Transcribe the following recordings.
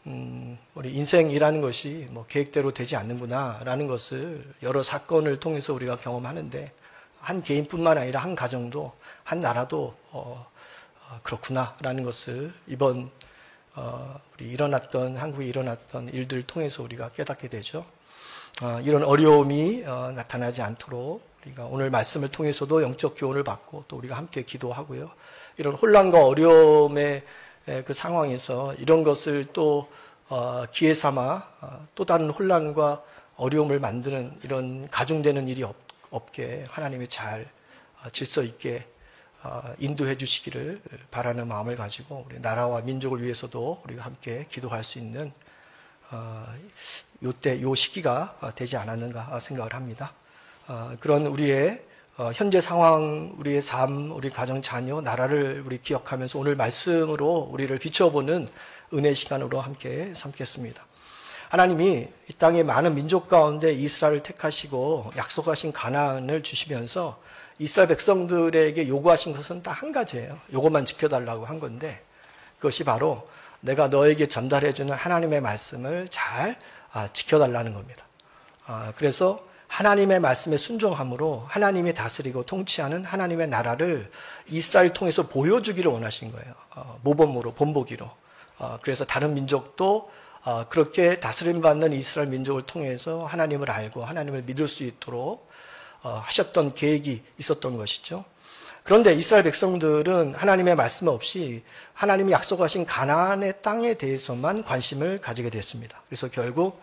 우리 인생이라는 것이 뭐 계획대로 되지 않는구나라는 것을 여러 사건을 통해서 우리가 경험하는데, 한 개인뿐만 아니라 한 가정도, 한 나라도 그렇구나라는 것을 이번 우리 한국에 일어났던 일들을 통해서 우리가 깨닫게 되죠. 이런 어려움이 나타나지 않도록 우리가 오늘 말씀을 통해서도 영적 교훈을 받고, 또 우리가 함께 기도하고요. 이런 혼란과 어려움의 그 상황에서 이런 것을 또 기회 삼아 또 다른 혼란과 어려움을 만드는 이런 가중되는 일이 없게 하나님이 잘 질서 있게 인도해 주시기를 바라는 마음을 가지고, 우리 나라와 민족을 위해서도 우리가 함께 기도할 수 있는 요 시기가 되지 않았는가 생각을 합니다. 그런 우리의 현재 상황, 우리의 삶, 우리 가정, 자녀, 나라를 우리 기억하면서 오늘 말씀으로 우리를 비춰보는 은혜 시간으로 함께 삼겠습니다. 하나님이 이 땅의 많은 민족 가운데 이스라엘을 택하시고 약속하신 가나안을 주시면서 이스라엘 백성들에게 요구하신 것은 딱 한 가지예요. 요것만 지켜달라고 한 건데, 그것이 바로 내가 너에게 전달해주는 하나님의 말씀을 잘 지켜달라는 겁니다. 그래서 하나님의 말씀에 순종함으로 하나님이 다스리고 통치하는 하나님의 나라를 이스라엘 통해서 보여주기를 원하신 거예요. 모범으로, 본보기로. 그래서 다른 민족도 그렇게 다스림받는 이스라엘 민족을 통해서 하나님을 알고 하나님을 믿을 수 있도록 하셨던 계획이 있었던 것이죠. 그런데 이스라엘 백성들은 하나님의 말씀 없이 하나님이 약속하신 가나안의 땅에 대해서만 관심을 가지게 됐습니다. 그래서 결국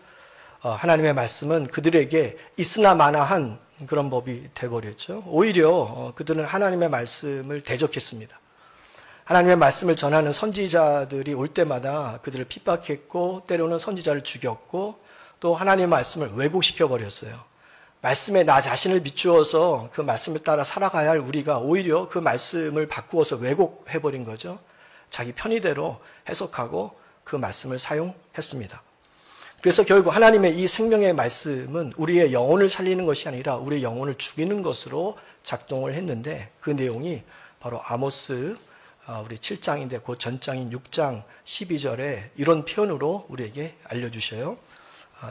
하나님의 말씀은 그들에게 있으나 마나한 그런 법이 되어버렸죠. 오히려 그들은 하나님의 말씀을 대적했습니다. 하나님의 말씀을 전하는 선지자들이 올 때마다 그들을 핍박했고, 때로는 선지자를 죽였고, 또 하나님의 말씀을 왜곡시켜버렸어요. 말씀에 나 자신을 비추어서 그 말씀을 따라 살아가야 할 우리가 오히려 그 말씀을 바꾸어서 왜곡해버린 거죠. 자기 편의대로 해석하고 그 말씀을 사용했습니다. 그래서 결국 하나님의 이 생명의 말씀은 우리의 영혼을 살리는 것이 아니라 우리의 영혼을 죽이는 것으로 작동을 했는데, 그 내용이 바로 아모스 우리 7장인데 그 전장인 6장 12절에 이런 표현으로 우리에게 알려주셔요.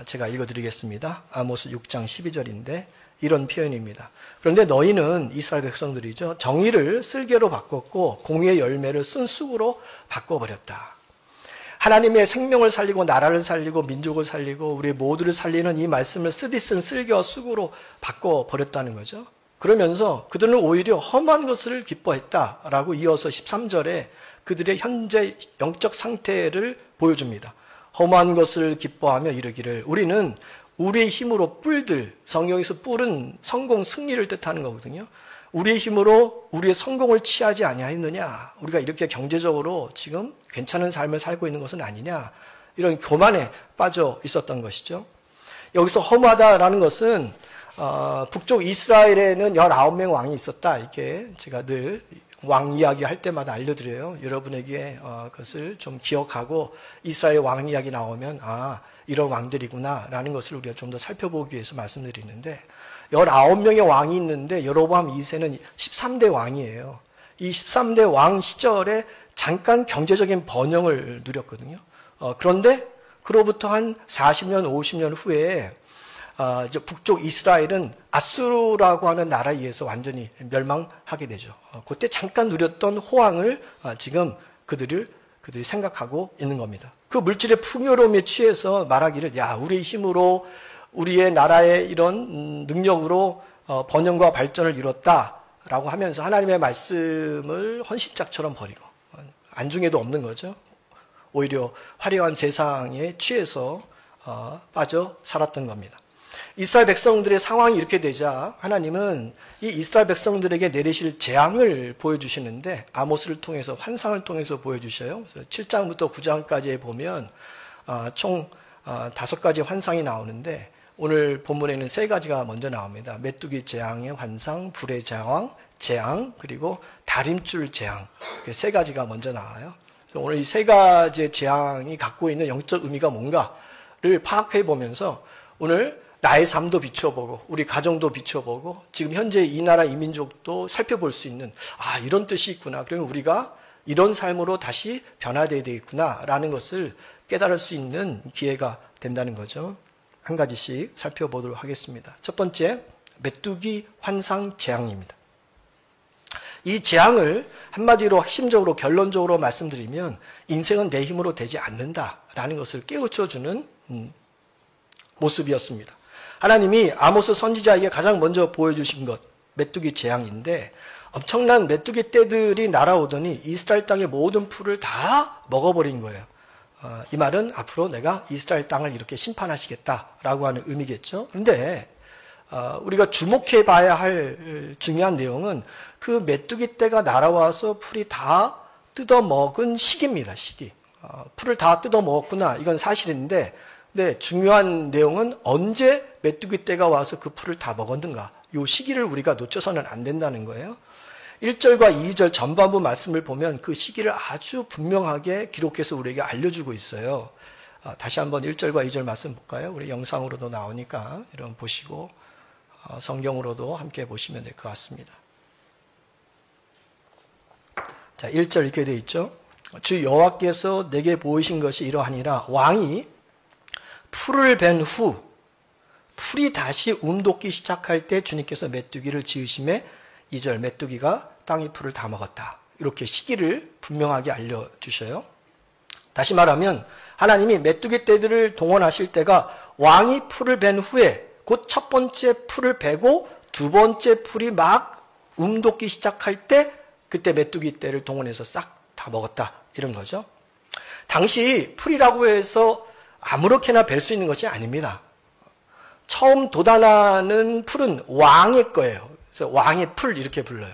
제가 읽어드리겠습니다. 아모스 6장 12절인데 이런 표현입니다. 그런데 너희는, 이스라엘 백성들이죠, 정의를 쓸개로 바꿨고 공의의 열매를 쓴 쑥으로 바꿔버렸다. 하나님의 생명을 살리고 나라를 살리고 민족을 살리고 우리 모두를 살리는 이 말씀을 쓰디 쓴 쓸개와 쑥으로 바꿔버렸다는 거죠. 그러면서 그들은 오히려 험한 것을 기뻐했다라고 이어서 13절에 그들의 현재 영적 상태를 보여줍니다. 험한 것을 기뻐하며 이르기를, 우리는 우리의 힘으로 뿔들, 성경에서 뿔은 성공, 승리를 뜻하는 거거든요. 우리의 힘으로 우리의 성공을 취하지 아니하였느냐, 우리가 이렇게 경제적으로 지금 괜찮은 삶을 살고 있는 것은 아니냐, 이런 교만에 빠져 있었던 것이죠. 여기서 험하다라는 것은 북쪽 이스라엘에는 19명 왕이 있었다, 이렇게 제가 늘 왕 이야기 할 때마다 알려드려요. 여러분에게 그것을 좀 기억하고 이스라엘 왕 이야기 나오면 이런 왕들이구나 라는 것을 우리가 좀 더 살펴보기 위해서 말씀드리는데, 19명의 왕이 있는데 여로보암 2세는 13대 왕이에요. 이 13대 왕 시절에 잠깐 경제적인 번영을 누렸거든요. 그런데 그로부터 한 40년, 50년 후에 이제 북쪽 이스라엘은 아수르라고 하는 나라에 의해서 완전히 멸망하게 되죠. 그때 잠깐 누렸던 호황을 지금 그들이 생각하고 있는 겁니다. 그 물질의 풍요로움에 취해서 말하기를, 야, 우리의 힘으로 우리의 나라의 이런 능력으로 번영과 발전을 이뤘다라고 하면서 하나님의 말씀을 헌신짝처럼 버리고 안중에도 없는 거죠. 오히려 화려한 세상에 취해서 빠져 살았던 겁니다. 이스라엘 백성들의 상황이 이렇게 되자 하나님은 이 이스라엘 백성들에게 내리실 재앙을 보여주시는데, 아모스를 통해서, 환상을 통해서 보여주셔요. 그래서 7장부터 9장까지에 보면 총 5가지 환상이 나오는데, 오늘 본문에는 3가지가 먼저 나옵니다. 메뚜기 재앙의 환상, 불의 재앙, 그리고 다림줄 재앙. 3가지가 먼저 나와요. 그래서 오늘 이 3가지의 재앙이 갖고 있는 영적 의미가 뭔가를 파악해 보면서 오늘 나의 삶도 비춰보고 우리 가정도 비춰보고 지금 현재 이 나라 이 민족도 살펴볼 수 있는, 이런 뜻이 있구나, 그러면 우리가 이런 삶으로 다시 변화되어야 되겠구나 라는 것을 깨달을 수 있는 기회가 된다는 거죠. 한 가지씩 살펴보도록 하겠습니다. 첫 번째, 메뚜기 환상 재앙입니다. 이 재앙을 한마디로 핵심적으로 결론적으로 말씀드리면 인생은 내 힘으로 되지 않는다라는 것을 깨우쳐주는 모습이었습니다. 하나님이 아모스 선지자에게 가장 먼저 보여주신 것, 메뚜기 재앙인데 엄청난 메뚜기 떼들이 날아오더니 이스라엘 땅의 모든 풀을 다 먹어버린 거예요. 이 말은 앞으로 내가 이스라엘 땅을 이렇게 심판하시겠다라고 하는 의미겠죠. 그런데 우리가 주목해 봐야 할 중요한 내용은 그 메뚜기 떼가 날아와서 풀이 다 뜯어먹은 시기입니다. 시기. 풀을 다 뜯어먹었구나. 이건 사실인데 중요한 내용은 언제 메뚜기 떼가 와서 그 풀을 다 먹었는가. 이 시기를 우리가 놓쳐서는 안 된다는 거예요. 1절과 2절 전반부 말씀을 보면 그 시기를 아주 분명하게 기록해서 우리에게 알려주고 있어요. 다시 한번 1절과 2절 말씀 볼까요? 우리 영상으로도 나오니까 이런 보시고 성경으로도 함께 보시면 될 것 같습니다. 자, 1절 이렇게 되어 있죠. 주 여호와께서 내게 보이신 것이 이러하니라. 왕이 풀을 벤 후 풀이 다시 움돋기 시작할 때 주님께서 메뚜기를 지으심에 2절 메뚜기가 땅의 풀을 다 먹었다. 이렇게 시기를 분명하게 알려주셔요. 다시 말하면 하나님이 메뚜기 떼들을 동원하실 때가 왕이 풀을 벤 후에 곧 첫 번째 풀을 베고 두 번째 풀이 막 움돋기 시작할 때 그때 메뚜기 떼를 동원해서 싹 다 먹었다. 이런 거죠. 당시 풀이라고 해서 아무렇게나 벨 수 있는 것이 아닙니다. 처음 돋아나는 풀은 왕의 거예요. 그래서 왕의 풀 이렇게 불러요.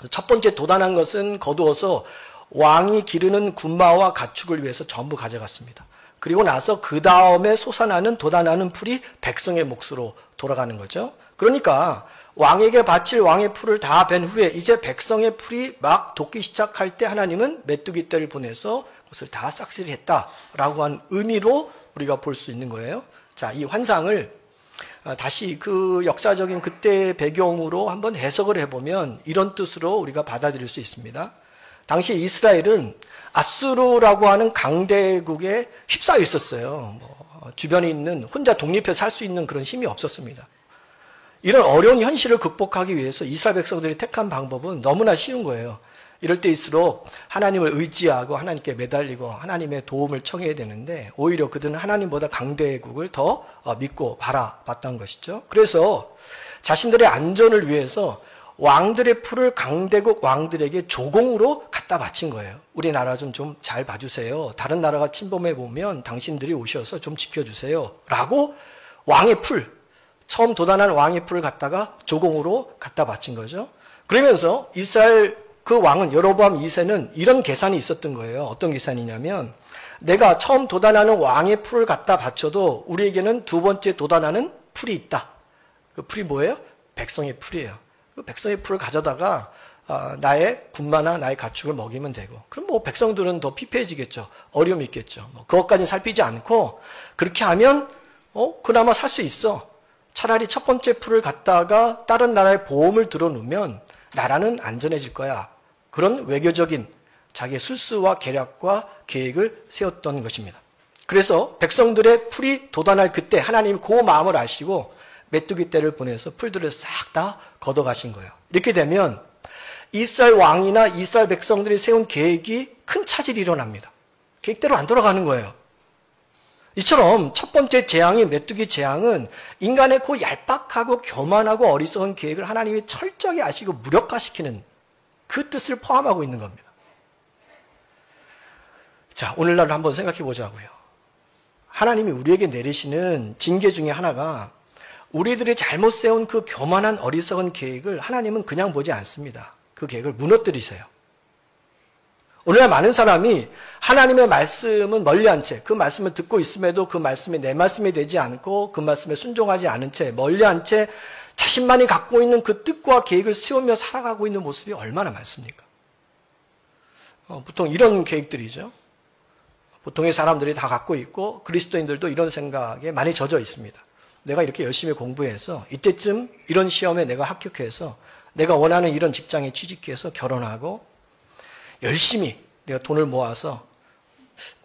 첫 번째 돋아난 것은 거두어서 왕이 기르는 군마와 가축을 위해서 전부 가져갔습니다. 그리고 나서 그 다음에 솟아나는 돋아나는 풀이 백성의 몫으로 돌아가는 거죠. 그러니까 왕에게 바칠 왕의 풀을 다 벤 후에 이제 백성의 풀이 막 돋기 시작할 때 하나님은 메뚜기 떼를 보내서 그것을 다 싹쓸이 했다라고 한 의미로 우리가 볼 수 있는 거예요. 자, 이 환상을 다시 그 역사적인 그때의 배경으로 한번 해석을 해보면 이런 뜻으로 우리가 받아들일 수 있습니다. 당시 이스라엘은 아수르라고 하는 강대국에 휩싸여 있었어요. 주변에 있는 혼자 독립해서 살 수 있는 그런 힘이 없었습니다. 이런 어려운 현실을 극복하기 위해서 이스라엘 백성들이 택한 방법은 너무나 쉬운 거예요. 이럴 때일수록 하나님을 의지하고 하나님께 매달리고 하나님의 도움을 청해야 되는데 오히려 그들은 하나님보다 강대국을 더 믿고 바라봤던 것이죠. 그래서 자신들의 안전을 위해서 왕들의 풀을 강대국 왕들에게 조공으로 갖다 바친 거예요. 우리나라 좀 잘 봐주세요. 다른 나라가 침범해 보면 당신들이 오셔서 좀 지켜주세요. 라고 왕의 풀, 처음 돋아난 왕의 풀을 갖다가 조공으로 갖다 바친 거죠. 그러면서 이스라엘 그 왕은 여로보암 2세는 이런 계산이 있었던 거예요. 어떤 계산이냐면 내가 처음 돋아나는 왕의 풀을 갖다 바쳐도 우리에게는 두 번째 돋아나는 풀이 있다. 그 풀이 뭐예요? 백성의 풀이에요. 그 백성의 풀을 가져다가 나의 군마나 나의 가축을 먹이면 되고 그럼 뭐 백성들은 더 피폐해지겠죠. 어려움이 있겠죠. 그것까지는 살피지 않고 그렇게 하면 그나마 살 수 있어. 차라리 첫 번째 풀을 갖다가 다른 나라의 보험을 들어놓으면 나라는 안전해질 거야. 그런 외교적인 자기의 술수와 계략과 계획을 세웠던 것입니다. 그래서 백성들의 풀이 돋아날 그때 하나님이 그 마음을 아시고 메뚜기 떼를 보내서 풀들을 싹 다 걷어가신 거예요. 이렇게 되면 이스라엘 왕이나 이스라엘 백성들이 세운 계획이 큰 차질이 일어납니다. 계획대로 안 돌아가는 거예요. 이처럼 첫 번째 재앙인 메뚜기 재앙은 인간의 그 얄팍하고 교만하고 어리석은 계획을 하나님이 철저히 아시고 무력화시키는 그 뜻을 포함하고 있는 겁니다. 자, 오늘날 한번 생각해 보자고요. 하나님이 우리에게 내리시는 징계 중에 하나가 우리들이 잘못 세운 그 교만한 어리석은 계획을 하나님은 그냥 보지 않습니다. 그 계획을 무너뜨리세요. 오늘날 많은 사람이 하나님의 말씀은 멀리한 채 그 말씀을 듣고 있음에도 그 말씀이 내 말씀이 되지 않고 그 말씀에 순종하지 않은 채 멀리한 채 자신만이 갖고 있는 그 뜻과 계획을 세우며 살아가고 있는 모습이 얼마나 많습니까? 보통 이런 계획들이죠. 보통의 사람들이 다 갖고 있고 그리스도인들도 이런 생각에 많이 젖어 있습니다. 내가 이렇게 열심히 공부해서 이때쯤 이런 시험에 내가 합격해서 내가 원하는 이런 직장에 취직해서 결혼하고 열심히 내가 돈을 모아서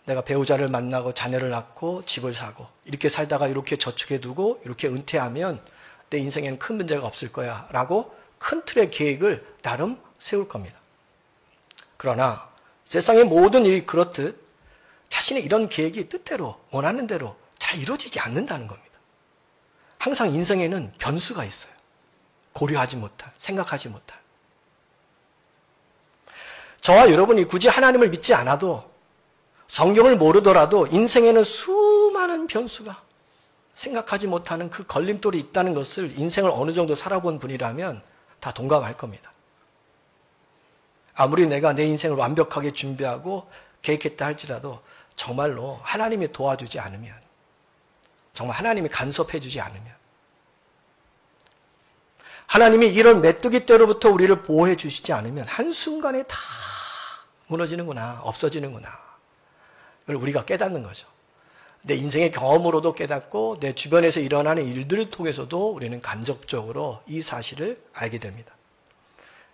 내가 배우자를 만나고 자녀를 낳고 집을 사고 이렇게 살다가 이렇게 저축해두고 이렇게 은퇴하면 내 인생에는 큰 문제가 없을 거야 라고 큰 틀의 계획을 나름 세울 겁니다. 그러나 세상의 모든 일이 그렇듯 자신의 이런 계획이 뜻대로 원하는 대로 잘 이루어지지 않는다는 겁니다. 항상 인생에는 변수가 있어요. 고려하지 못한, 생각하지 못한. 저와 여러분이 굳이 하나님을 믿지 않아도 성경을 모르더라도 인생에는 수많은 변수가 생각하지 못하는 그 걸림돌이 있다는 것을 인생을 어느 정도 살아본 분이라면 다 동감할 겁니다. 아무리 내가 내 인생을 완벽하게 준비하고 계획했다 할지라도 정말로 하나님이 도와주지 않으면, 정말 하나님이 간섭해 주지 않으면, 하나님이 이런 메뚜기 떼로부터 우리를 보호해 주시지 않으면 한순간에 다 무너지는구나, 없어지는구나. 이걸 우리가 깨닫는 거죠. 내 인생의 경험으로도 깨닫고 내 주변에서 일어나는 일들을 통해서도 우리는 간접적으로 이 사실을 알게 됩니다.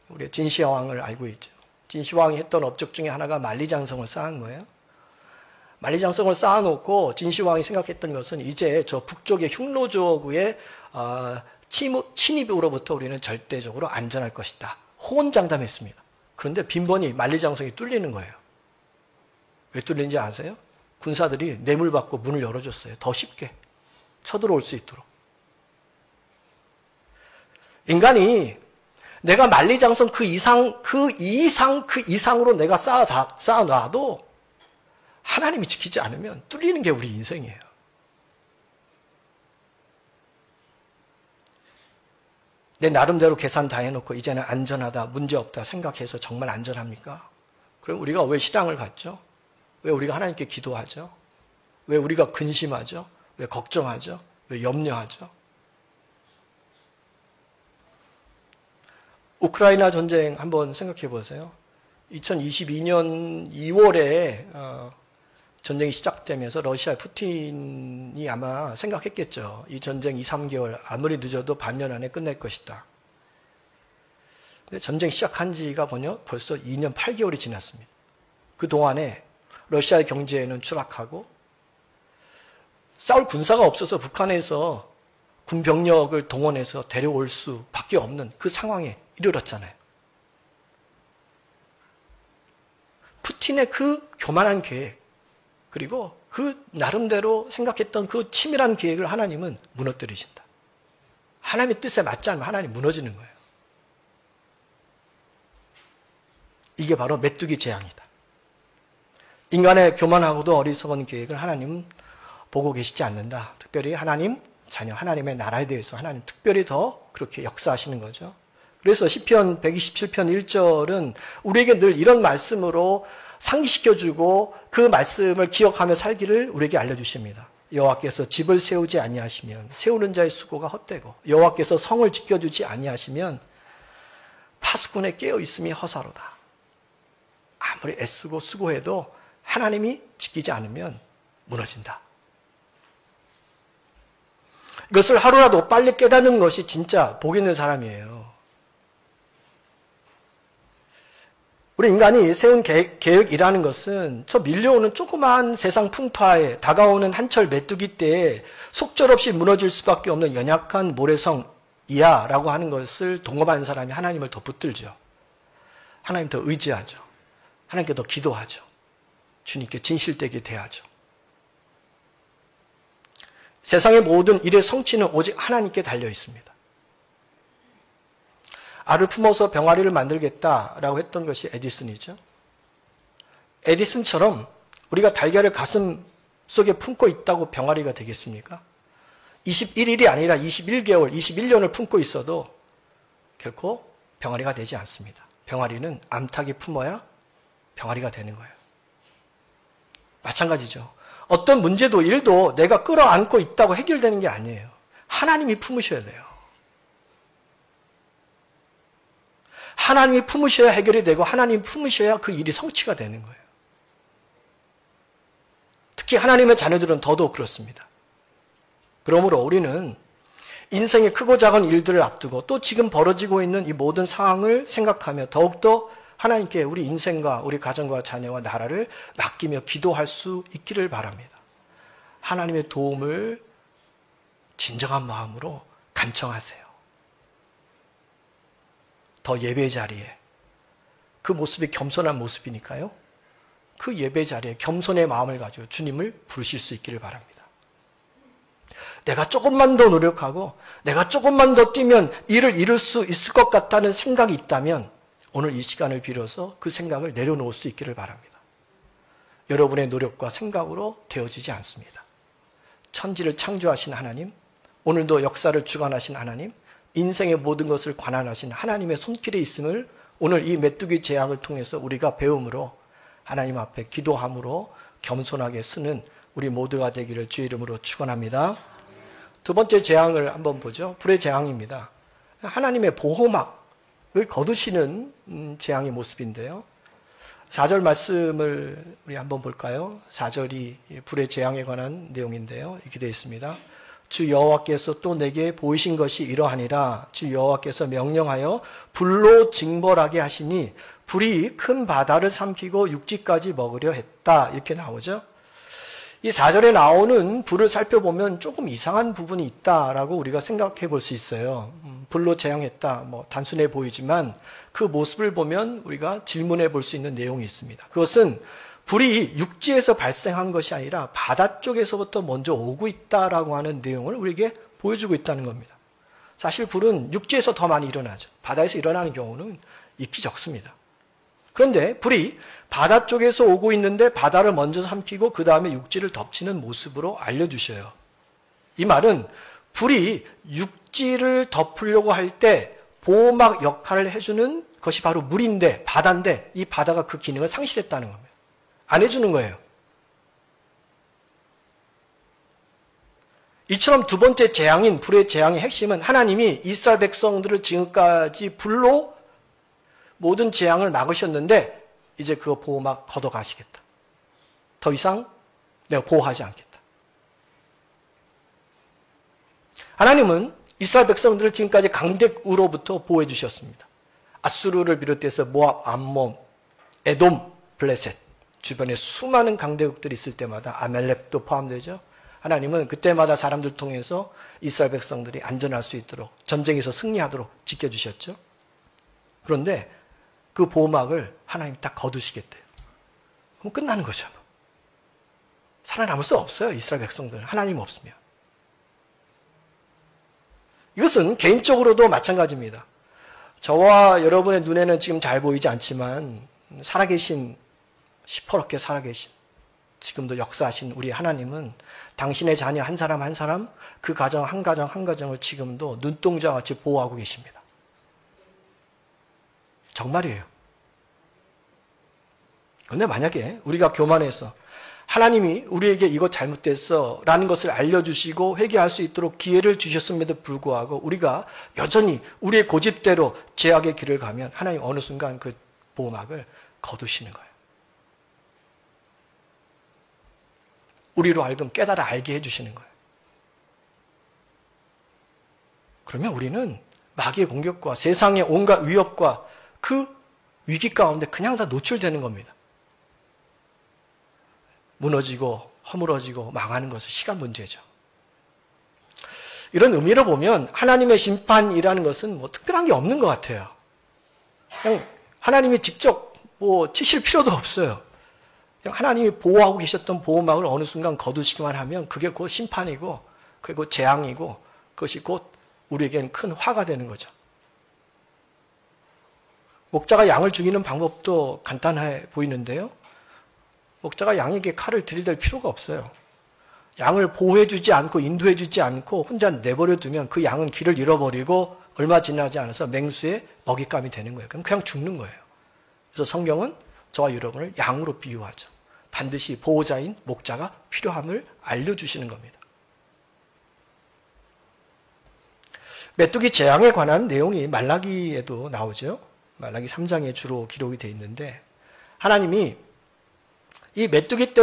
우리 진시황을 알고 있죠. 진시황이 했던 업적 중에 하나가 만리장성을 쌓은 거예요. 만리장성을 쌓아놓고 진시황이 생각했던 것은 이제 저 북쪽의 흉노조구의 침입으로부터 우리는 절대적으로 안전할 것이다. 호언장담했습니다. 그런데 빈번히 만리장성이 뚫리는 거예요. 왜 뚫리는지 아세요? 군사들이 뇌물 받고 문을 열어줬어요. 더 쉽게 쳐들어올 수 있도록. 인간이 내가 만리장성 그 이상으로 내가 쌓아놔도 하나님이 지키지 않으면 뚫리는 게 우리 인생이에요. 내 나름대로 계산 다 해놓고 이제는 안전하다, 문제없다 생각해서 정말 안전합니까? 그럼 우리가 왜 신앙을 갖죠? 왜 우리가 하나님께 기도하죠? 왜 우리가 근심하죠? 왜 걱정하죠? 왜 염려하죠? 우크라이나 전쟁 한번 생각해 보세요. 2022년 2월에 전쟁이 시작되면서 러시아 푸틴이 아마 생각했겠죠. 이 전쟁 2, 3개월 아무리 늦어도 반년 안에 끝낼 것이다. 근데 전쟁 시작한 지가 벌써 2년 8개월이 지났습니다. 그동안에 러시아의 경제는 추락하고 싸울 군사가 없어서 북한에서 군 병력을 동원해서 데려올 수밖에 없는 그 상황에 이르렀잖아요. 푸틴의 그 교만한 계획, 그리고 그 나름대로 생각했던 그 치밀한 계획을 하나님은 무너뜨리신다. 하나님의 뜻에 맞지 않으면 하나님 무너지는 거예요. 이게 바로 메뚜기 재앙이다. 인간의 교만하고도 어리석은 계획을 하나님은 보고 계시지 않는다. 특별히 하나님 자녀, 하나님의 나라에 대해서 하나님 특별히 더 그렇게 역사하시는 거죠. 그래서 시편 127편 1절은 우리에게 늘 이런 말씀으로 상기시켜주고 그 말씀을 기억하며 살기를 우리에게 알려주십니다. 여호와께서 집을 세우지 아니하시면 세우는 자의 수고가 헛되고 여호와께서 성을 지켜주지 아니하시면 파수꾼의 깨어있음이 허사로다. 아무리 애쓰고 수고해도 하나님이 지키지 않으면 무너진다. 이것을 하루라도 빨리 깨닫는 것이 진짜 복 있는 사람이에요. 우리 인간이 세운 계획이라는 것은 저 밀려오는 조그마한 세상 풍파에 다가오는 한철 메뚜기 때에 속절없이 무너질 수밖에 없는 연약한 모래성이야 라고 하는 것을 동감하는 사람이 하나님을 더 붙들죠. 하나님 더 의지하죠. 하나님께 더 기도하죠. 주님께 진실되게 대하죠. 세상의 모든 일의 성취는 오직 하나님께 달려 있습니다. 알을 품어서 병아리를 만들겠다라고 했던 것이 에디슨이죠. 에디슨처럼 우리가 달걀을 가슴 속에 품고 있다고 병아리가 되겠습니까? 21일이 아니라 21개월, 21년을 품고 있어도 결코 병아리가 되지 않습니다. 병아리는 암탉이 품어야 병아리가 되는 거예요. 마찬가지죠. 어떤 문제도 일도 내가 끌어안고 있다고 해결되는 게 아니에요. 하나님이 품으셔야 돼요. 하나님이 품으셔야 해결이 되고 하나님이 품으셔야 그 일이 성취가 되는 거예요. 특히 하나님의 자녀들은 더더욱 그렇습니다. 그러므로 우리는 인생의 크고 작은 일들을 앞두고 또 지금 벌어지고 있는 이 모든 상황을 생각하며 더욱더 하나님께 우리 인생과 우리 가정과 자녀와 나라를 맡기며 기도할 수 있기를 바랍니다. 하나님의 도움을 진정한 마음으로 간청하세요. 더 예배 자리에, 그 모습이 겸손한 모습이니까요. 그 예배 자리에 겸손의 마음을 가지고 주님을 부르실 수 있기를 바랍니다. 내가 조금만 더 노력하고 내가 조금만 더 뛰면 이를 이룰 수 있을 것 같다는 생각이 있다면 오늘 이 시간을 빌어서 그 생각을 내려놓을 수 있기를 바랍니다. 여러분의 노력과 생각으로 되어지지 않습니다. 천지를 창조하신 하나님, 오늘도 역사를 주관하신 하나님, 인생의 모든 것을 관할하신 하나님의 손길에 있음을 오늘 이 메뚜기 재앙을 통해서 우리가 배움으로 하나님 앞에 기도함으로 겸손하게 쓰는 우리 모두가 되기를 주의 이름으로 축원합니다. 두 번째 재앙을 한번 보죠. 불의 재앙입니다. 하나님의 보호막을 거두시는 재앙의 모습인데요. 4절 말씀을 우리 한번 볼까요? 4절이 불의 재앙에 관한 내용인데요. 이렇게 되어 있습니다. 주 여호와께서 또 내게 보이신 것이 이러하니라. 주 여호와께서 명령하여 불로 징벌하게 하시니 불이 큰 바다를 삼키고 육지까지 먹으려 했다. 이렇게 나오죠. 이 4절에 나오는 불을 살펴보면 조금 이상한 부분이 있다라고 우리가 생각해 볼 수 있어요. 불로 재앙했다. 단순해 보이지만 그 모습을 보면 우리가 질문해 볼 수 있는 내용이 있습니다. 그것은 불이 육지에서 발생한 것이 아니라 바다 쪽에서부터 먼저 오고 있다라고 하는 내용을 우리에게 보여주고 있다는 겁니다. 사실 불은 육지에서 더 많이 일어나죠. 바다에서 일어나는 경우는 있기 적습니다. 그런데 불이 바다 쪽에서 오고 있는데 바다를 먼저 삼키고 그 다음에 육지를 덮치는 모습으로 알려주셔요. 이 말은 불이 육지를 덮으려고 할 때 보호막 역할을 해주는 것이 바로 물인데, 바다인데 이 바다가 그 기능을 상실했다는 겁니다. 안 해주는 거예요. 이처럼 두 번째 재앙인 불의 재앙의 핵심은 하나님이 이스라엘 백성들을 지금까지 불로 모든 재앙을 막으셨는데 이제 그거 보호막 걷어가시겠다. 더 이상 내가 보호하지 않겠다. 하나님은 이스라엘 백성들을 지금까지 강대우로부터 보호해 주셨습니다. 아수르를 비롯해서 모압, 암몬, 에돔, 블레셋 주변에 수많은 강대국들이 있을 때마다 아멜렉도 포함되죠. 하나님은 그때마다 사람들 통해서 이스라엘 백성들이 안전할 수 있도록 전쟁에서 승리하도록 지켜주셨죠. 그런데 그 보호막을 하나님 딱 거두시겠대요. 그럼 끝나는 거죠. 살아남을 수 없어요. 이스라엘 백성들은 하나님 없으면. 이것은 개인적으로도 마찬가지입니다. 저와 여러분의 눈에는 지금 잘 보이지 않지만 살아계신, 시퍼렇게 살아계신, 지금도 역사하신 우리 하나님은 당신의 자녀 한 사람 한 사람, 그 가정 한 가정 한 가정을 지금도 눈동자와 같이 보호하고 계십니다. 정말이에요. 그런데 만약에 우리가 교만해서 하나님이 우리에게 이거 잘못됐어 라는 것을 알려주시고 회개할 수 있도록 기회를 주셨음에도 불구하고 우리가 여전히 우리의 고집대로 죄악의 길을 가면 하나님 어느 순간 그 보호막을 거두시는 거예요. 우리로 하여금 깨달아 알게 해주시는 거예요. 그러면 우리는 마귀의 공격과 세상의 온갖 위협과 그 위기 가운데 그냥 다 노출되는 겁니다. 무너지고 허물어지고 망하는 것은 시간 문제죠. 이런 의미로 보면 하나님의 심판이라는 것은 특별한 게 없는 것 같아요. 그냥 하나님이 직접 치실 필요도 없어요. 그냥 하나님이 보호하고 계셨던 보호막을 어느 순간 거두시기만 하면 그게 곧 심판이고 그게 곧 재앙이고 그것이 곧 우리에게는 큰 화가 되는 거죠. 목자가 양을 죽이는 방법도 간단해 보이는데요. 목자가 양에게 칼을 들이댈 필요가 없어요. 양을 보호해주지 않고 인도해주지 않고 혼자 내버려두면 그 양은 길을 잃어버리고 얼마 지나지 않아서 맹수의 먹잇감이 되는 거예요. 그럼 그냥 죽는 거예요. 그래서 성경은 저와 여러분을 양으로 비유하죠. 반드시 보호자인 목자가 필요함을 알려주시는 겁니다. 메뚜기 재앙에 관한 내용이 말라기에도 나오죠. 말라기 3장에 주로 기록이 되어 있는데 하나님이 이 메뚜기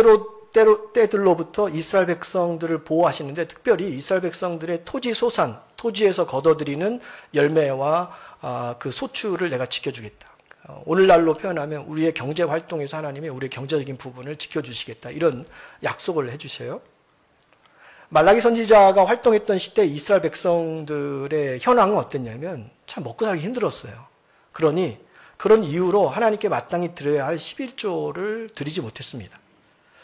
떼들로부터 이스라엘 백성들을 보호하시는데 특별히 이스라엘 백성들의 토지 소산, 토지에서 거둬들이는 열매와 그 소출을 내가 지켜주겠다. 오늘날로 표현하면 우리의 경제 활동에서 하나님이 우리의 경제적인 부분을 지켜주시겠다. 이런 약속을 해주세요. 말라기 선지자가 활동했던 시대 이스라엘 백성들의 현황은 어땠냐면 참 먹고 살기 힘들었어요. 그러니 그런 이유로 하나님께 마땅히 드려야 할 11조를 드리지 못했습니다.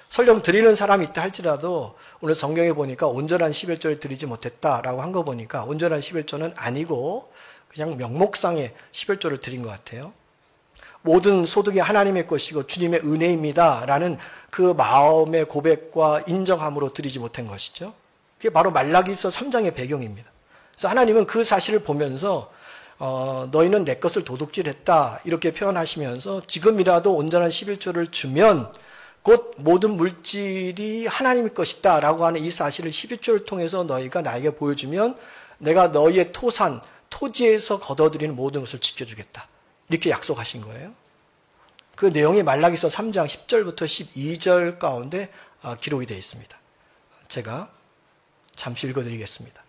설령 드리는 사람이 있다 할지라도 오늘 성경에 보니까 온전한 11조를 드리지 못했다라고 한 거 보니까 온전한 11조는 아니고 그냥 명목상의 11조를 드린 것 같아요. 모든 소득이 하나님의 것이고 주님의 은혜입니다 라는 그 마음의 고백과 인정함으로 드리지 못한 것이죠. 그게 바로 말라기서 3장의 배경입니다. 그래서 하나님은 그 사실을 보면서 너희는 내 것을 도둑질했다 이렇게 표현하시면서 지금이라도 온전한 11조를 주면 곧 모든 물질이 하나님의 것이다 라고 하는 이 사실을 11조를 통해서 너희가 나에게 보여주면 내가 너희의 토산, 토지에서 거둬들이는 모든 것을 지켜주겠다. 이렇게 약속하신 거예요. 그 내용이 말라기서 3장 10절부터 12절 가운데 기록이 되어 있습니다. 제가 잠시 읽어드리겠습니다.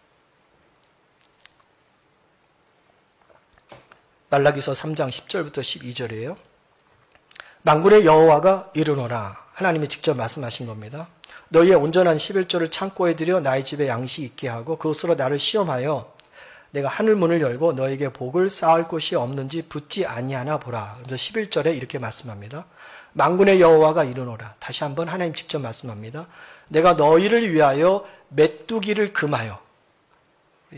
말라기서 3장 10절부터 12절이에요. 만군의 여호와가 이르노라. 하나님이 직접 말씀하신 겁니다. 너희의 온전한 11조를 창고에 들여 나의 집에 양식 있게 하고 그것으로 나를 시험하여 내가 하늘 문을 열고 너에게 복을 쌓을 곳이 없는지 붙지 아니하나 보라. 그래서 11절에 이렇게 말씀합니다. 만군의 여호와가 이르노라. 다시 한번 하나님 직접 말씀합니다. 내가 너희를 위하여 메뚜기를 금하여,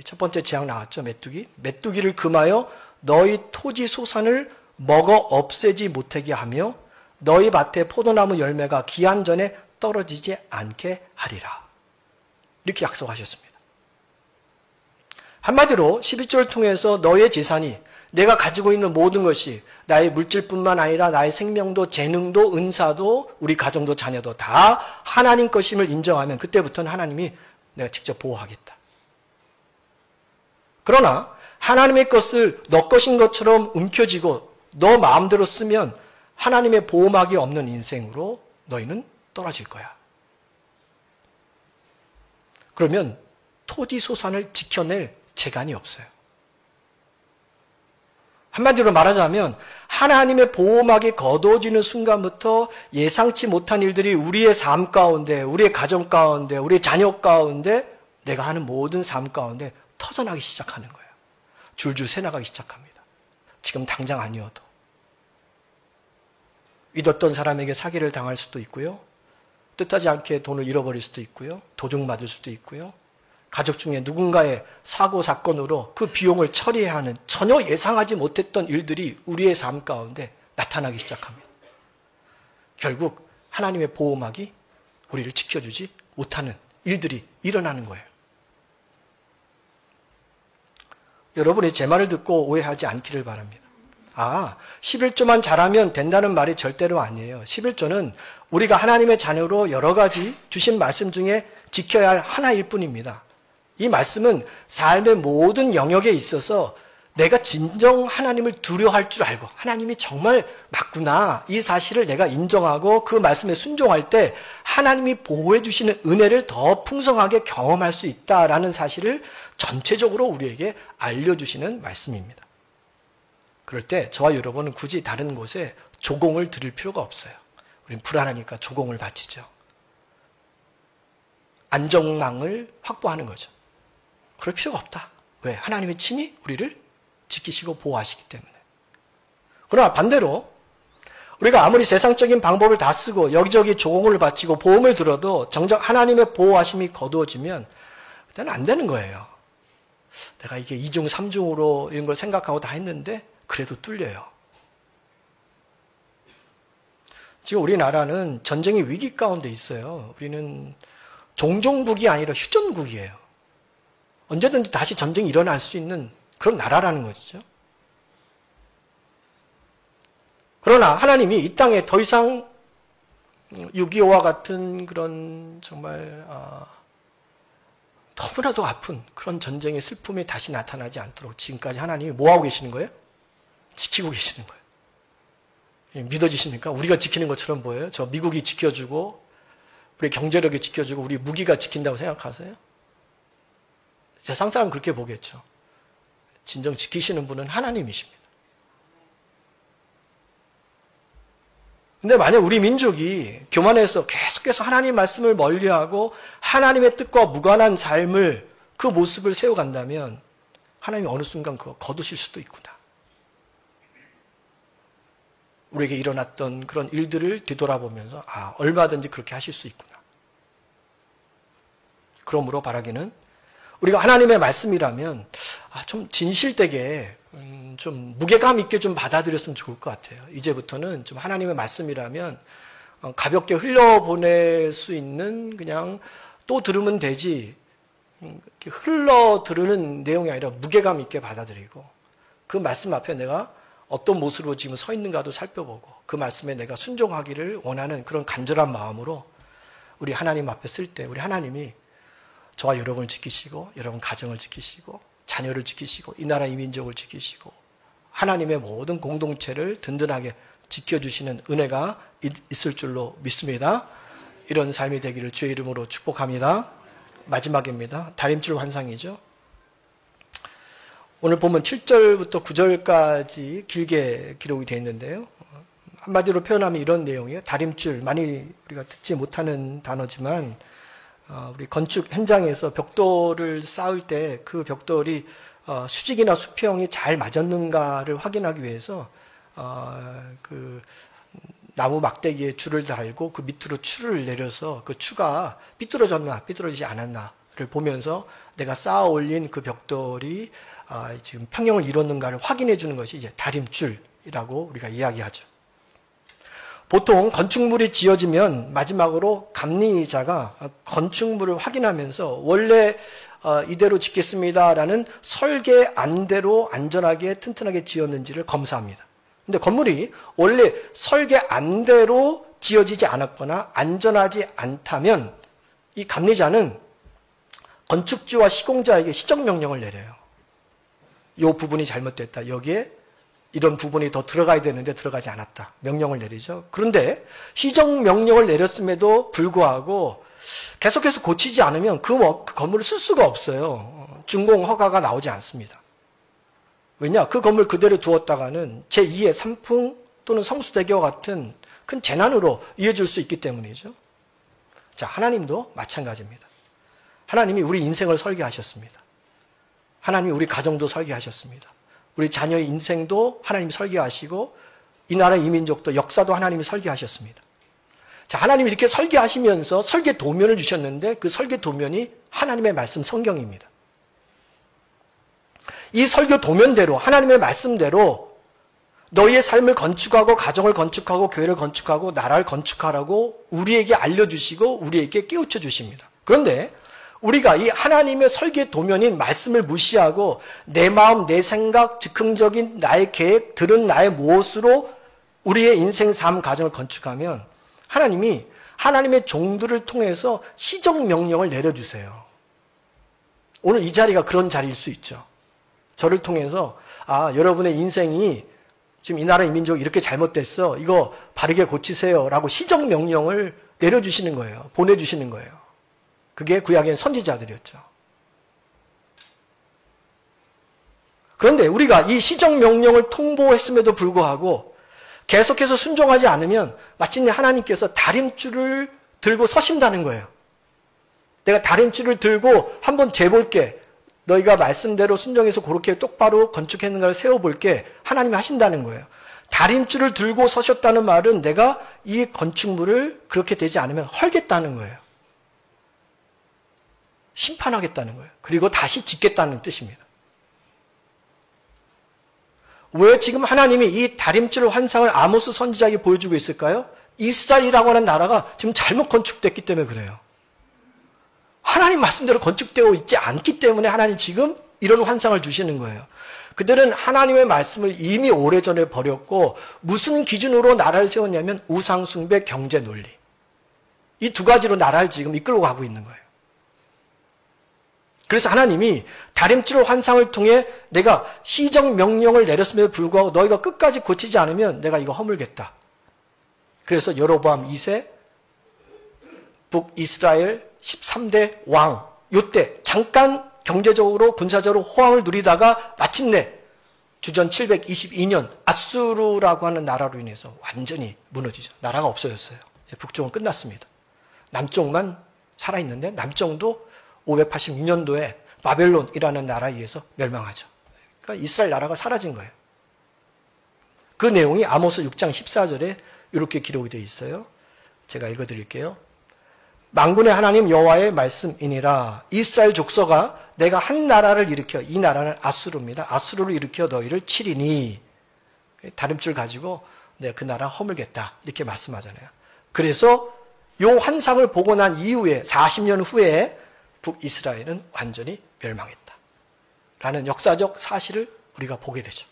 첫 번째 재앙 나왔죠. 메뚜기를 금하여 너희 토지 소산을 먹어 없애지 못하게 하며 너희 밭에 포도나무 열매가 기한 전에 떨어지지 않게 하리라. 이렇게 약속하셨습니다. 한마디로 12조를 통해서 너의 재산이 내가 가지고 있는 모든 것이 나의 물질뿐만 아니라 나의 생명도 재능도 은사도 우리 가정도 자녀도 다 하나님 것임을 인정하면 그때부터는 하나님이 내가 직접 보호하겠다. 그러나 하나님의 것을 너 것인 것처럼 움켜쥐고 너 마음대로 쓰면 하나님의 보호막이 없는 인생으로 너희는 떨어질 거야. 그러면 토지 소산을 지켜낼 재간이 없어요. 한마디로 말하자면 하나님의 보호막이 거두어지는 순간부터 예상치 못한 일들이 우리의 삶 가운데, 우리의 가정 가운데, 우리의 자녀 가운데 내가 하는 모든 삶 가운데 터져나기 시작하는 거예요. 줄줄 새나가기 시작합니다. 지금 당장 아니어도. 믿었던 사람에게 사기를 당할 수도 있고요. 뜻하지 않게 돈을 잃어버릴 수도 있고요. 도둑맞을 수도 있고요. 가족 중에 누군가의 사고 사건으로 그 비용을 처리해야 하는 전혀 예상하지 못했던 일들이 우리의 삶 가운데 나타나기 시작합니다. 결국 하나님의 보호막이 우리를 지켜주지 못하는 일들이 일어나는 거예요. 여러분이 제 말을 듣고 오해하지 않기를 바랍니다. 11조만 잘하면 된다는 말이 절대로 아니에요. 11조는 우리가 하나님의 자녀로 여러 가지 주신 말씀 중에 지켜야 할 하나일 뿐입니다. 이 말씀은 삶의 모든 영역에 있어서 내가 진정 하나님을 두려워할 줄 알고 하나님이 정말 맞구나 이 사실을 내가 인정하고 그 말씀에 순종할 때 하나님이 보호해 주시는 은혜를 더 풍성하게 경험할 수 있다라는 사실을 전체적으로 우리에게 알려주시는 말씀입니다. 그럴 때 저와 여러분은 굳이 다른 곳에 조공을 드릴 필요가 없어요. 우리는 불안하니까 조공을 바치죠. 안정망을 확보하는 거죠. 그럴 필요가 없다. 왜? 하나님의 친히 우리를 지키시고 보호하시기 때문에. 그러나 반대로 우리가 아무리 세상적인 방법을 다 쓰고 여기저기 조공을 바치고 보험을 들어도 정작 하나님의 보호하심이 거두어지면 그때는 안 되는 거예요. 내가 이게 2중, 3중으로 이런 걸 생각하고 다 했는데 그래도 뚫려요. 지금 우리나라는 전쟁의 위기 가운데 있어요. 우리는 종종국이 아니라 휴전국이에요. 언제든지 다시 전쟁이 일어날 수 있는 그런 나라라는 것이죠. 그러나 하나님이 이 땅에 더 이상 6.25와 같은 그런 정말 너무나도 아픈 그런 전쟁의 슬픔이 다시 나타나지 않도록 지금까지 하나님이 뭐하고 계시는 거예요? 지키고 계시는 거예요. 믿어지십니까? 우리가 지키는 것처럼 보여요? 저 미국이 지켜주고 우리 경제력이 지켜주고 우리 무기가 지킨다고 생각하세요? 세상 사람은 그렇게 보겠죠. 진정 지키시는 분은 하나님이십니다. 근데 만약 우리 민족이 교만해서 계속해서 하나님 말씀을 멀리하고 하나님의 뜻과 무관한 삶을 그 모습을 세워간다면 하나님이 어느 순간 그거 거두실 수도 있구나. 우리에게 일어났던 그런 일들을 뒤돌아보면서 얼마든지 그렇게 하실 수 있구나. 그러므로 바라기는 우리가 하나님의 말씀이라면 좀 진실되게 좀 무게감 있게 좀 받아들였으면 좋을 것 같아요. 이제부터는 좀 하나님의 말씀이라면 가볍게 흘려보낼 수 있는 그냥 또 들으면 되지 흘러 들으는 내용이 아니라 무게감 있게 받아들이고 그 말씀 앞에 내가 어떤 모습으로 지금 서 있는가도 살펴보고 그 말씀에 내가 순종하기를 원하는 그런 간절한 마음으로 우리 하나님 앞에 쓸 때 우리 하나님이 저와 여러분을 지키시고 여러분 가정을 지키시고 자녀를 지키시고 이 나라 이 민족을 지키시고 하나님의 모든 공동체를 든든하게 지켜주시는 은혜가 있을 줄로 믿습니다. 이런 삶이 되기를 주의 이름으로 축복합니다. 마지막입니다. 다림줄 환상이죠. 오늘 보면 7절부터 9절까지 길게 기록이 되어 있는데요. 한마디로 표현하면 이런 내용이에요. 다림줄, 많이 우리가 듣지 못하는 단어지만 우리 건축 현장에서 벽돌을 쌓을 때 그 벽돌이 수직이나 수평이 잘 맞았는가를 확인하기 위해서 그 나무 막대기에 줄을 달고 그 밑으로 추를 내려서 그 추가 삐뚤어졌나 삐뚤어지지 않았나를 보면서 내가 쌓아 올린 그 벽돌이 지금 평형을 이뤘는가를 확인해 주는 것이 이제 다림줄이라고 우리가 이야기하죠. 보통 건축물이 지어지면 마지막으로 감리자가 건축물을 확인하면서 원래 이대로 짓겠습니다라는 설계안대로 안전하게 튼튼하게 지었는지를 검사합니다. 근데 건물이 원래 설계안대로 지어지지 않았거나 안전하지 않다면 이 감리자는 건축주와 시공자에게 시정명령을 내려요. 이 부분이 잘못됐다. 여기에 이런 부분이 더 들어가야 되는데 들어가지 않았다. 명령을 내리죠. 그런데 시정명령을 내렸음에도 불구하고 계속해서 고치지 않으면 그 건물을 쓸 수가 없어요. 준공 허가가 나오지 않습니다. 왜냐? 그 건물 그대로 두었다가는 제2의 산풍 또는 성수대교와 같은 큰 재난으로 이어질 수 있기 때문이죠. 자, 하나님도 마찬가지입니다. 하나님이 우리 인생을 설계하셨습니다. 하나님이 우리 가정도 설계하셨습니다. 우리 자녀의 인생도 하나님이 설계하시고 이 나라 이 민족도 역사도 하나님이 설계하셨습니다. 자, 하나님이 이렇게 설계하시면서 설계 도면을 주셨는데 그 설계 도면이 하나님의 말씀 성경입니다. 이 설계 도면대로 하나님의 말씀대로 너희의 삶을 건축하고 가정을 건축하고 교회를 건축하고 나라를 건축하라고 우리에게 알려주시고 우리에게 깨우쳐 주십니다. 그런데 우리가 이 하나님의 설계 도면인 말씀을 무시하고 내 마음, 내 생각, 즉흥적인 나의 계획, 들은 나의 무엇으로 우리의 인생, 삶, 가정을 건축하면 하나님이 하나님의 종들을 통해서 시정명령을 내려주세요. 오늘 이 자리가 그런 자리일 수 있죠. 저를 통해서 여러분의 인생이 지금 이 나라 이 민족이 이렇게 잘못됐어. 이거 바르게 고치세요. 라고 시정명령을 내려주시는 거예요. 보내주시는 거예요. 그게 구약의 선지자들이었죠. 그런데 우리가 이 시정명령을 통보했음에도 불구하고 계속해서 순종하지 않으면 마침내 하나님께서 다림줄을 들고 서신다는 거예요. 내가 다림줄을 들고 한번 재볼게. 너희가 말씀대로 순종해서 그렇게 똑바로 건축했는가를 세워볼게. 하나님이 하신다는 거예요. 다림줄을 들고 서셨다는 말은 내가 이 건축물을 그렇게 되지 않으면 헐겠다는 거예요. 심판하겠다는 거예요. 그리고 다시 짓겠다는 뜻입니다. 왜 지금 하나님이 이 다림줄 환상을 아모스 선지자에게 보여주고 있을까요? 이스라엘이라고 하는 나라가 지금 잘못 건축됐기 때문에 그래요. 하나님 말씀대로 건축되어 있지 않기 때문에 하나님 지금 이런 환상을 주시는 거예요. 그들은 하나님의 말씀을 이미 오래전에 버렸고 무슨 기준으로 나라를 세웠냐면 우상숭배, 경제 논리. 이 두 가지로 나라를 지금 이끌고 가고 있는 거예요. 그래서 하나님이 다림줄 환상을 통해 내가 시정명령을 내렸음에도 불구하고 너희가 끝까지 고치지 않으면 내가 이거 허물겠다. 그래서 여로보암 2세 북이스라엘 13대 왕 요때 잠깐 경제적으로 군사적으로 호황을 누리다가 마침내 주전 722년 아수르라고 하는 나라로 인해서 완전히 무너지죠. 나라가 없어졌어요. 북쪽은 끝났습니다. 남쪽만 살아있는데 남쪽도 586년도에 바벨론이라는 나라에 의해서 멸망하죠. 그러니까 이스라엘 나라가 사라진 거예요. 그 내용이 아모스 6장 14절에 이렇게 기록이 되어 있어요. 제가 읽어드릴게요. 만군의 하나님 여호와의 말씀이니라. 이스라엘 족속아, 내가 한 나라를 일으켜, 이 나라는 아수르입니다. 아수르를 일으켜 너희를 치리니. 다름줄 가지고 내가 그 나라 허물겠다 이렇게 말씀하잖아요. 그래서 요 환상을 보고 난 이후에 40년 후에 북이스라엘은 완전히 멸망했다 라는 역사적 사실을 우리가 보게 되죠.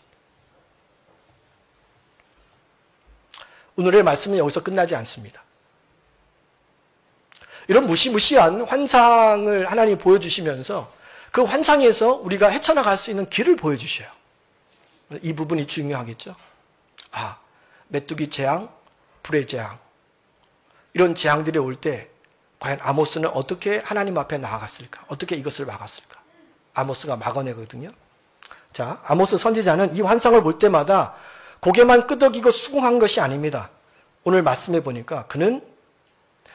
오늘의 말씀은 여기서 끝나지 않습니다. 이런 무시무시한 환상을 하나님이 보여주시면서 그 환상에서 우리가 헤쳐나갈 수 있는 길을 보여주셔요. 이 부분이 중요하겠죠. 메뚜기 재앙, 불의 재앙, 이런 재앙들이 올 때 과연 아모스는 어떻게 하나님 앞에 나아갔을까? 어떻게 이것을 막았을까? 아모스가 막아내거든요. 자, 아모스 선지자는 이 환상을 볼 때마다 고개만 끄덕이고 수긍한 것이 아닙니다. 오늘 말씀해 보니까 그는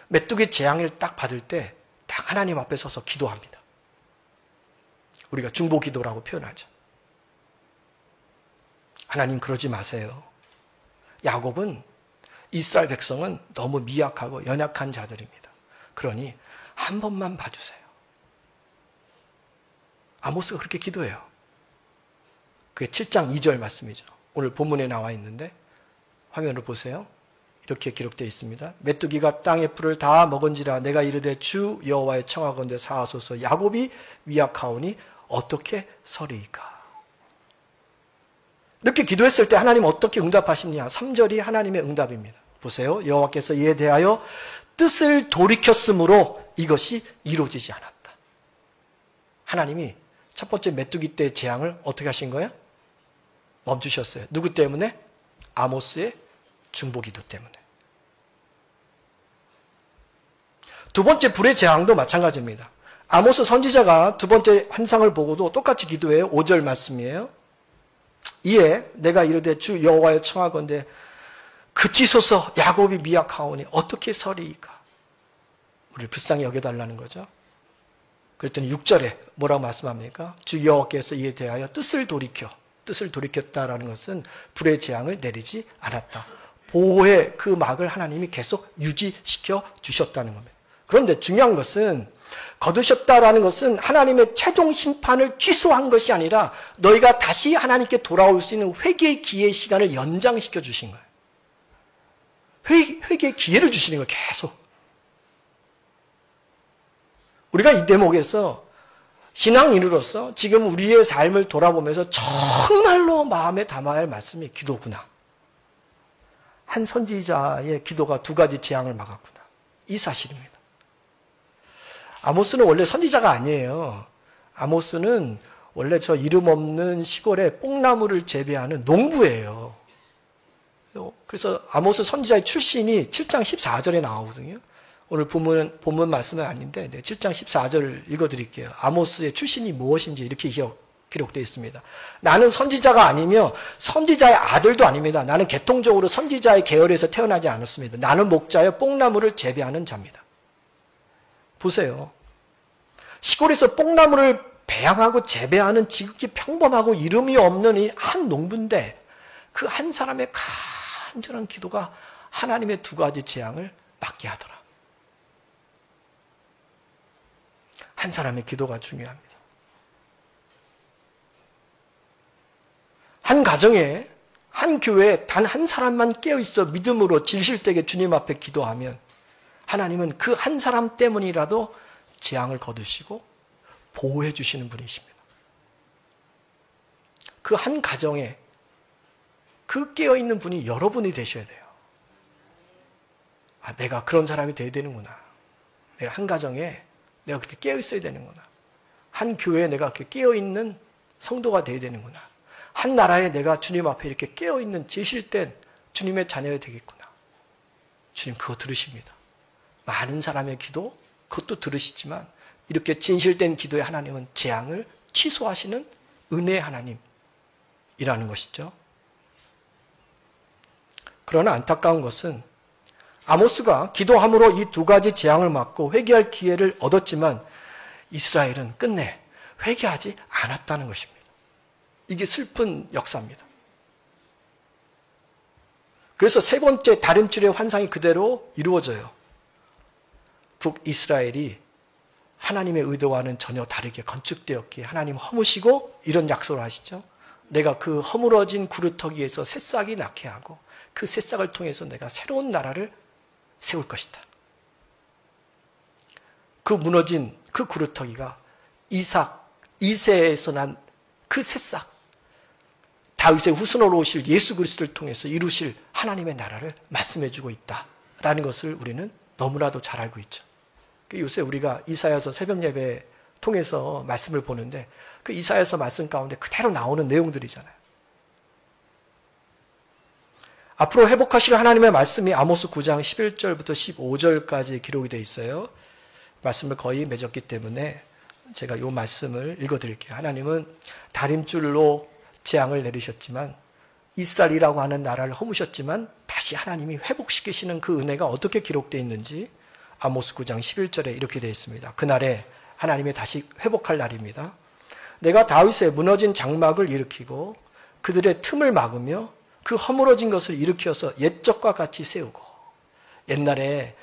메뚜기 재앙을 딱 받을 때 딱 하나님 앞에 서서 기도합니다. 우리가 중보기도라고 표현하죠. 하나님 그러지 마세요. 야곱은, 이스라엘 백성은 너무 미약하고 연약한 자들입니다. 그러니 한 번만 봐주세요. 아모스가 그렇게 기도해요. 그게 7장 2절 말씀이죠. 오늘 본문에 나와 있는데 화면을 보세요. 이렇게 기록되어 있습니다. 메뚜기가 땅의 풀을 다 먹은지라 내가 이르되 주 여호와의 청하건대 사하소서. 야곱이 미약하오니 어떻게 서리이까. 이렇게 기도했을 때 하나님 어떻게 응답하시냐. 3절이 하나님의 응답입니다. 보세요. 여호와께서 이에 대하여 뜻을 돌이켰으므로 이것이 이루어지지 않았다. 하나님이 첫 번째 메뚜기 때 재앙을 어떻게 하신 거예요? 멈추셨어요. 누구 때문에? 아모스의 중보기도 때문에. 두 번째 불의 재앙도 마찬가지입니다. 아모스 선지자가 두 번째 환상을 보고도 똑같이 기도해요. 5절 말씀이에요. 이에 내가 이르되 주 여호와의 청하건대 그치소서. 야곱이 미약하오니 어떻게 서리이까. 우리를 불쌍히 여겨달라는 거죠. 그랬더니 6절에 뭐라고 말씀합니까? 주 여호와께서 이에 대하여 뜻을 돌이켰다라는 것은 불의 재앙을 내리지 않았다. 보호의 그 막을 하나님이 계속 유지시켜 주셨다는 겁니다. 그런데 중요한 것은 거두셨다라는 것은 하나님의 최종 심판을 취소한 것이 아니라 너희가 다시 하나님께 돌아올 수 있는 회개의 기회 시간을 연장시켜 주신 거예요. 회개의 기회를 주시는 거예요. 계속. 우리가 이 대목에서 신앙인으로서 지금 우리의 삶을 돌아보면서 정말로 마음에 담아야 할 말씀이 기도구나. 한 선지자의 기도가 두 가지 재앙을 막았구나. 이 사실입니다. 아모스는 원래 선지자가 아니에요. 아모스는 원래 저 이름 없는 시골에 뽕나무를 재배하는 농부예요. 그래서 아모스 선지자의 출신이 7장 14절에 나오거든요. 오늘 본문 말씀은 아닌데 7장 14절을 읽어드릴게요. 아모스의 출신이 무엇인지 이렇게 기록되어 있습니다. 나는 선지자가 아니며 선지자의 아들도 아닙니다. 나는 계통적으로 선지자의 계열에서 태어나지 않았습니다. 나는 목자여 뽕나무를 재배하는 자입니다. 보세요. 시골에서 뽕나무를 배양하고 재배하는 지극히 평범하고 이름이 없는 이 한 농부인데 그 한 사람의 간절한 기도가 하나님의 두 가지 재앙을 막게 하더라. 한 사람의 기도가 중요합니다. 한 가정에, 한 교회에 단 한 사람만 깨어있어 믿음으로 진실되게 주님 앞에 기도하면 하나님은 그 한 사람 때문이라도 재앙을 거두시고 보호해 주시는 분이십니다. 그 한 가정에 그 깨어있는 분이 여러분이 되셔야 돼요. 내가 그런 사람이 되어야 되는구나. 내가 한 가정에 내가 그렇게 깨어있어야 되는구나. 한 교회에 내가 그렇게 깨어있는 성도가 되어야 되는구나. 한 나라에 내가 주님 앞에 이렇게 깨어있는 진실된 주님의 자녀가 되겠구나. 주님 그거 들으십니다. 많은 사람의 기도 그것도 들으시지만 이렇게 진실된 기도의 하나님은 재앙을 취소하시는 은혜의 하나님 이라는 것이죠. 그러나 안타까운 것은 아모스가 기도함으로 이 두 가지 재앙을 막고 회개할 기회를 얻었지만 이스라엘은 끝내 회개하지 않았다는 것입니다. 이게 슬픈 역사입니다. 그래서 세 번째 다림줄의 환상이 그대로 이루어져요. 북이스라엘이 하나님의 의도와는 전혀 다르게 건축되었기에 하나님 허무시고 이런 약속을 하시죠. 내가 그 허물어진 구루터기에서 새싹이 낳게 하고 그 새싹을 통해서 내가 새로운 나라를 세울 것이다. 그 무너진 그 구루터기가 이새에서 난 그 새싹, 다윗의 후손으로 오실 예수 그리스도를 통해서 이루실 하나님의 나라를 말씀해주고 있다라는 것을 우리는 너무나도 잘 알고 있죠. 요새 우리가 이사야서 새벽 예배 통해서 말씀을 보는데 그 이사야서 말씀 가운데 그대로 나오는 내용들이잖아요. 앞으로 회복하실 하나님의 말씀이 아모스 9장 11절부터 15절까지 기록이 되어 있어요. 말씀을 거의 맺었기 때문에 제가 이 말씀을 읽어드릴게요. 하나님은 다림줄로 재앙을 내리셨지만 이스라엘이라고 하는 나라를 허무셨지만 다시 하나님이 회복시키시는 그 은혜가 어떻게 기록되어 있는지 아모스 9장 11절에 이렇게 되어 있습니다. 그날에 하나님이 다시 회복할 날입니다. 내가 다윗의 무너진 장막을 일으키고 그들의 틈을 막으며 그 허물어진 것을 일으켜서 옛적과 같이 세우고 옛날에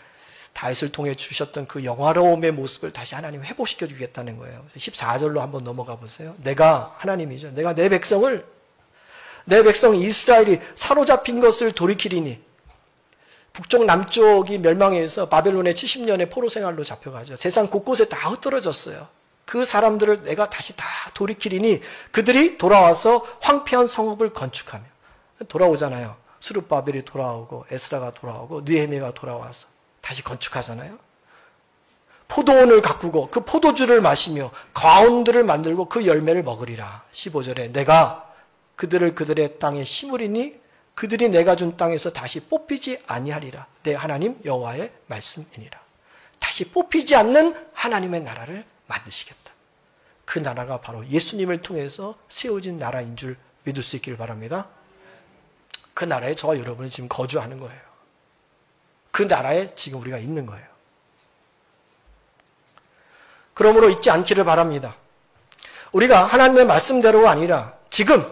다윗을 통해 주셨던 그 영화로움의 모습을 다시 하나님 회복시켜 주겠다는 거예요. 14절로 한번 넘어가 보세요. 내가 하나님이죠. 내가 내 백성 이스라엘이 사로잡힌 것을 돌이키리니 북쪽 남쪽이 멸망해서 바벨론의 70년의 포로 생활로 잡혀가죠. 세상 곳곳에 다 흩어졌어요. 그 사람들을 내가 다시 다 돌이키리니 그들이 돌아와서 황폐한 성읍을 건축하며 돌아오잖아요. 스룹바벨이 돌아오고 에스라가 돌아오고 느헤미야가 돌아와서 다시 건축하잖아요. 포도원을 가꾸고 그 포도주를 마시며 과원들을 만들고 그 열매를 먹으리라. 15절에 내가 그들을 그들의 땅에 심으리니 그들이 내가 준 땅에서 다시 뽑히지 아니하리라. 내 하나님 여호와의 말씀이니라. 다시 뽑히지 않는 하나님의 나라를 만드시겠다. 그 나라가 바로 예수님을 통해서 세워진 나라인 줄 믿을 수 있기를 바랍니다. 그 나라에 저와 여러분이 지금 거주하는 거예요. 그 나라에 지금 우리가 있는 거예요. 그러므로 잊지 않기를 바랍니다. 우리가 하나님의 말씀대로가 아니라 지금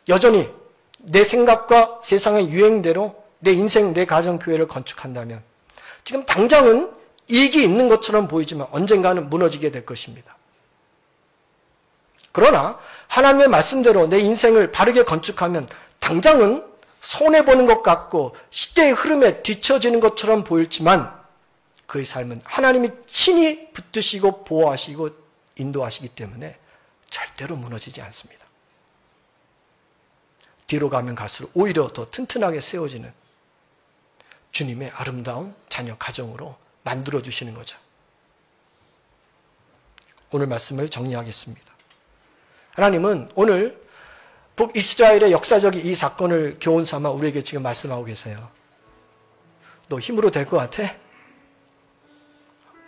여전히 내 생각과 세상의 유행대로 내 인생, 내 가정, 교회를 건축한다면 지금 당장은 이익이 있는 것처럼 보이지만 언젠가는 무너지게 될 것입니다. 그러나 하나님의 말씀대로 내 인생을 바르게 건축하면 당장은 손해보는 것 같고 시대의 흐름에 뒤처지는 것처럼 보일지만 그의 삶은 하나님이 친히 붙드시고 보호하시고 인도하시기 때문에 절대로 무너지지 않습니다. 뒤로 가면 갈수록 오히려 더 튼튼하게 세워지는 주님의 아름다운 자녀 가정으로 만들어주시는 거죠. 오늘 말씀을 정리하겠습니다. 하나님은 오늘 북이스라엘의 역사적인 이 사건을 교훈 삼아 우리에게 지금 말씀하고 계세요. 너 힘으로 될 것 같아?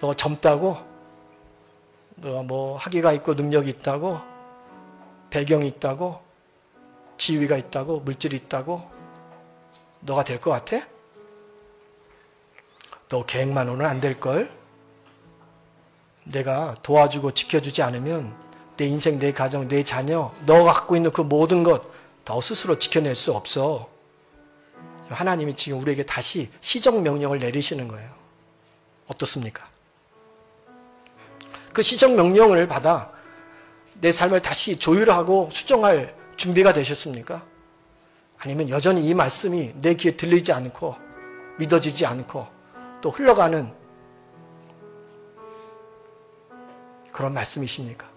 너가 젊다고? 너가 뭐 학위가 있고 능력이 있다고? 배경이 있다고? 지위가 있다고? 물질이 있다고? 너가 될 것 같아? 너 계획만으로는 안 될걸? 내가 도와주고 지켜주지 않으면 내 인생, 내 가정, 내 자녀, 너가 갖고 있는 그 모든 것 너 스스로 지켜낼 수 없어. 하나님이 지금 우리에게 다시 시정명령을 내리시는 거예요. 어떻습니까? 그 시정명령을 받아 내 삶을 다시 조율하고 수정할 준비가 되셨습니까? 아니면 여전히 이 말씀이 내 귀에 들리지 않고 믿어지지 않고 또 흘러가는 그런 말씀이십니까?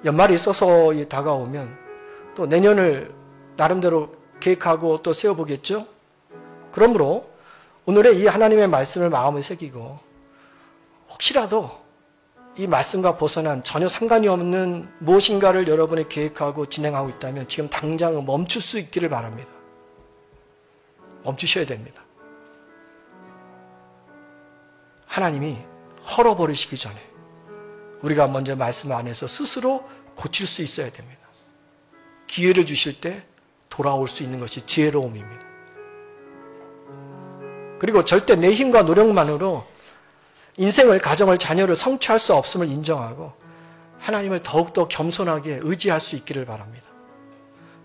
연말이 서서히 다가오면 또 내년을 나름대로 계획하고 또 세워보겠죠? 그러므로 오늘의 이 하나님의 말씀을 마음에 새기고 혹시라도 이 말씀과 벗어난 전혀 상관이 없는 무엇인가를 여러분이 계획하고 진행하고 있다면 지금 당장 멈출 수 있기를 바랍니다. 멈추셔야 됩니다. 하나님이 헐어버리시기 전에 우리가 먼저 말씀 안에서 스스로 고칠 수 있어야 됩니다. 기회를 주실 때 돌아올 수 있는 것이 지혜로움입니다. 그리고 절대 내 힘과 노력만으로 인생을, 가정을, 자녀를 성취할 수 없음을 인정하고 하나님을 더욱더 겸손하게 의지할 수 있기를 바랍니다.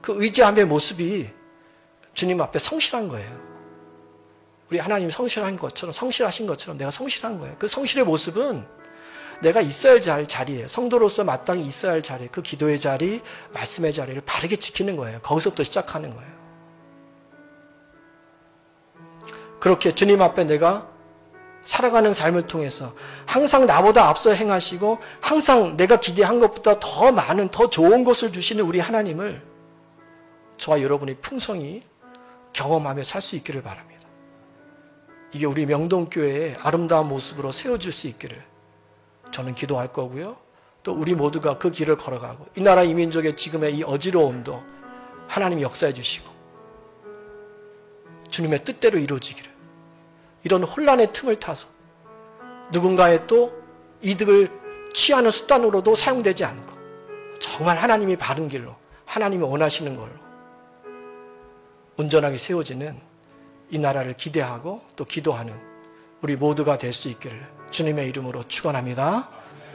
그 의지함의 모습이 주님 앞에 성실한 거예요. 우리 하나님이 성실하신 것처럼 내가 성실한 거예요. 그 성실의 모습은 내가 있어야 할 자리에, 성도로서 마땅히 있어야 할 자리, 그 기도의 자리, 말씀의 자리를 바르게 지키는 거예요. 거기서부터 시작하는 거예요. 그렇게 주님 앞에 내가 살아가는 삶을 통해서 항상 나보다 앞서 행하시고 항상 내가 기대한 것보다 더 많은, 더 좋은 것을 주시는 우리 하나님을 저와 여러분이 풍성히 경험하며 살 수 있기를 바랍니다. 이게 우리 명동교회의 아름다운 모습으로 세워질 수 있기를 저는 기도할 거고요. 또 우리 모두가 그 길을 걸어가고 이 나라 이 민족의 지금의 이 어지러움도 하나님이 역사해 주시고 주님의 뜻대로 이루어지기를, 이런 혼란의 틈을 타서 누군가의 또 이득을 취하는 수단으로도 사용되지 않고 정말 하나님이 바른 길로, 하나님이 원하시는 걸로 온전하게 세워지는 이 나라를 기대하고 또 기도하는 우리 모두가 될 수 있기를 주님의 이름으로 축원합니다.